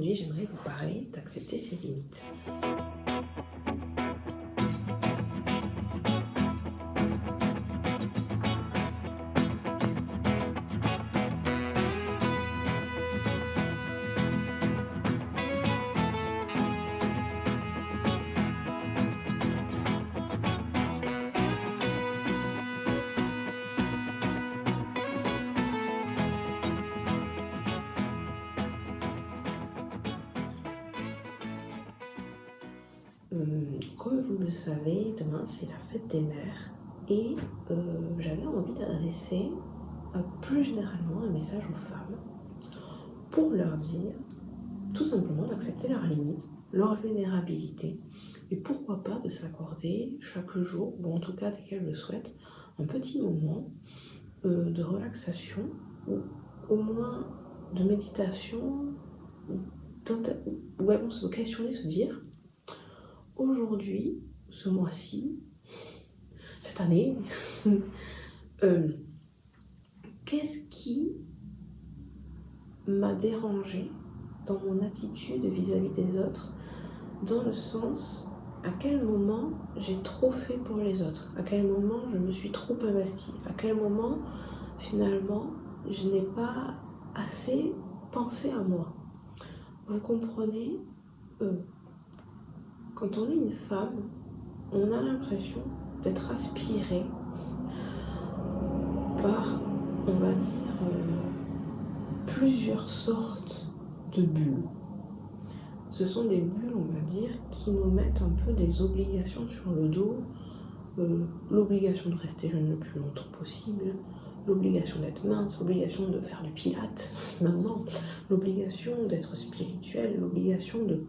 aujourd'hui, j'aimerais vous parler d'accepter ses limites. Comme vous le savez, demain c'est la fête des mères et j'avais envie d'adresser plus généralement un message aux femmes pour leur dire tout simplement d'accepter leurs limites, leur vulnérabilité et pourquoi pas de s'accorder chaque jour, ou en tout cas dès qu'elles le souhaitent, un petit moment de relaxation ou au moins de méditation où elles vont se questionner, se dire aujourd'hui, ce mois-ci, cette année, qu'est-ce qui m'a dérangé dans mon attitude vis-à-vis des autres, dans le sens à quel moment j'ai trop fait pour les autres, à quel moment je me suis trop investie, à quel moment finalement je n'ai pas assez pensé à moi. Vous comprenez, quand on est une femme, on a l'impression d'être aspiré par, on va dire, plusieurs sortes de bulles. Ce sont des bulles, on va dire, qui nous mettent un peu des obligations sur le dos. L'obligation de rester jeune le plus longtemps possible, l'obligation d'être mince, l'obligation de faire du pilate maintenant, l'obligation d'être spirituel, l'obligation de...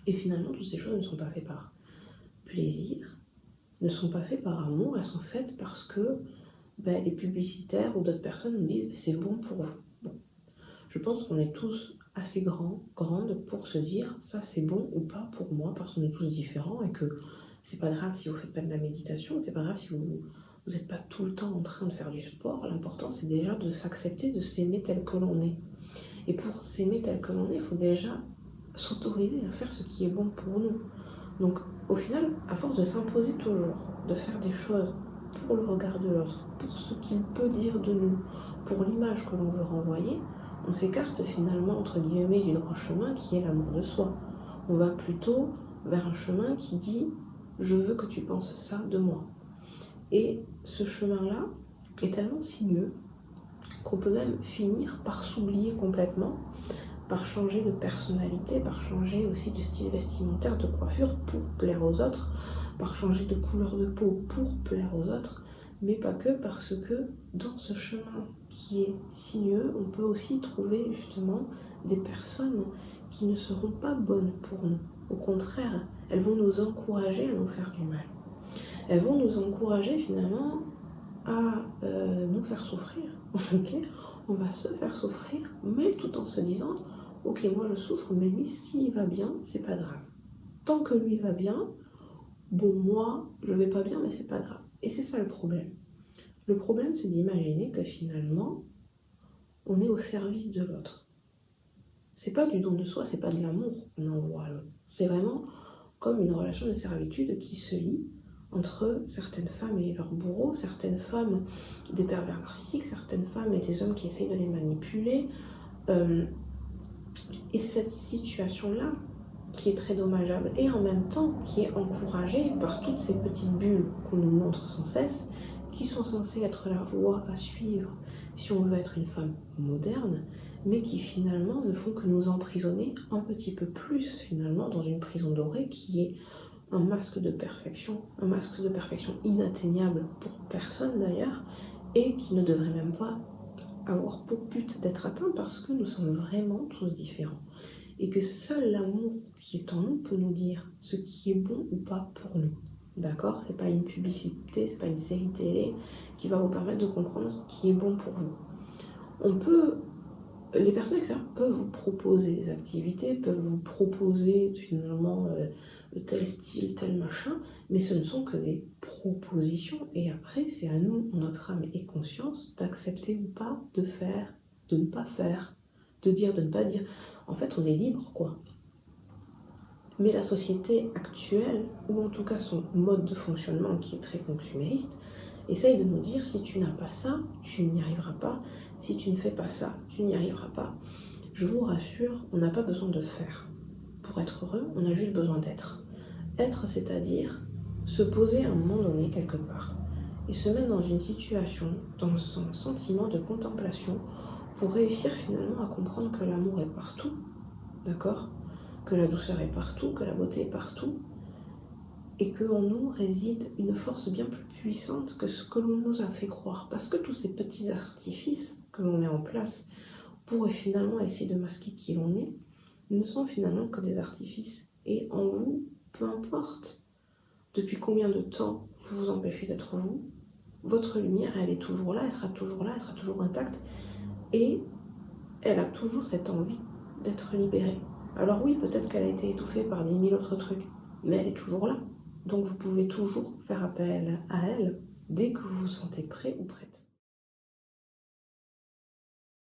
Et finalement, toutes ces choses ne sont pas faites par plaisir, ne sont pas faites par amour, elles sont faites parce que les publicitaires ou d'autres personnes nous disent c'est bon pour vous. Bon. Je pense qu'on est tous assez grandes pour se dire ça c'est bon ou pas pour moi parce qu'on est tous différents et que c'est pas grave si vous faites pas de la méditation, c'est pas grave si vous n'êtes pas tout le temps en train de faire du sport. L'important c'est déjà de s'accepter, de s'aimer tel que l'on est. Et pour s'aimer tel que l'on est, il faut déjà s'autoriser à faire ce qui est bon pour nous. Donc au final, à force de s'imposer toujours, de faire des choses pour le regard de l'autre, pour ce qu'il peut dire de nous, pour l'image que l'on veut renvoyer, on s'écarte finalement entre guillemets du droit chemin qui est l'amour de soi. On va plutôt vers un chemin qui dit je veux que tu penses ça de moi. Et ce chemin-là est tellement sinueux qu'on peut même finir par s'oublier complètement, par changer de personnalité, par changer aussi de style vestimentaire, de coiffure pour plaire aux autres, par changer de couleur de peau pour plaire aux autres, mais pas que, parce que dans ce chemin qui est sinueux, on peut aussi trouver justement des personnes qui ne seront pas bonnes pour nous. Au contraire, elles vont nous encourager à nous faire du mal. Elles vont nous encourager finalement à nous faire souffrir. Okay, on va se faire souffrir, mais tout en se disant ok, moi je souffre, mais lui, s'il va bien, c'est pas grave. Tant que lui va bien, bon, moi, je vais pas bien, mais c'est pas grave. Et c'est ça le problème. Le problème, c'est d'imaginer que finalement, on est au service de l'autre. C'est pas du don de soi, c'est pas de l'amour qu'on envoie à l'autre. C'est vraiment comme une relation de servitude qui se lie entre certaines femmes et leurs bourreaux, certaines femmes des pervers narcissiques, certaines femmes et des hommes qui essayent de les manipuler. Et c'est cette situation-là qui est très dommageable et en même temps qui est encouragée par toutes ces petites bulles qu'on nous montre sans cesse, qui sont censées être la voie à suivre si on veut être une femme moderne, mais qui finalement ne font que nous emprisonner un petit peu plus finalement dans une prison dorée qui est un masque de perfection inatteignable pour personne d'ailleurs, et qui ne devrait même pas avoir pour but d'être atteint parce que nous sommes vraiment tous différents. Et que seul l'amour qui est en nous peut nous dire ce qui est bon ou pas pour nous. D'accord ? C'est pas une publicité, c'est pas une série télé qui va vous permettre de comprendre ce qui est bon pour vous. Les personnes extérieures peuvent vous proposer des activités, peuvent vous proposer finalement tel style, tel machin, mais ce ne sont que des propositions. Et après, c'est à nous, en notre âme et conscience, d'accepter ou pas de faire, de ne pas faire, de dire, de ne pas dire. En fait, on est libre, quoi. Mais la société actuelle, ou en tout cas son mode de fonctionnement qui est très consumériste, essaye de nous dire si tu n'as pas ça, tu n'y arriveras pas. Si tu ne fais pas ça, tu n'y arriveras pas. Je vous rassure, on n'a pas besoin de faire. Pour être heureux, on a juste besoin d'être. Être, c'est-à-dire se poser à un moment donné quelque part et se mettre dans une situation, dans un sentiment de contemplation pour réussir finalement à comprendre que l'amour est partout, d'accord ? Que la douceur est partout, que la beauté est partout, et qu'en nous réside une force bien plus puissante que ce que l'on nous a fait croire. Parce que tous ces petits artifices que l'on met en place pour finalement essayer de masquer qui l'on est, ne sont finalement que des artifices. Et en vous, peu importe depuis combien de temps vous vous empêchez d'être vous, votre lumière, elle est toujours là, elle sera toujours intacte, et elle a toujours cette envie d'être libérée. Alors oui, peut-être qu'elle a été étouffée par 10 000 autres trucs, mais elle est toujours là. Donc vous pouvez toujours faire appel à elle dès que vous vous sentez prêt ou prête.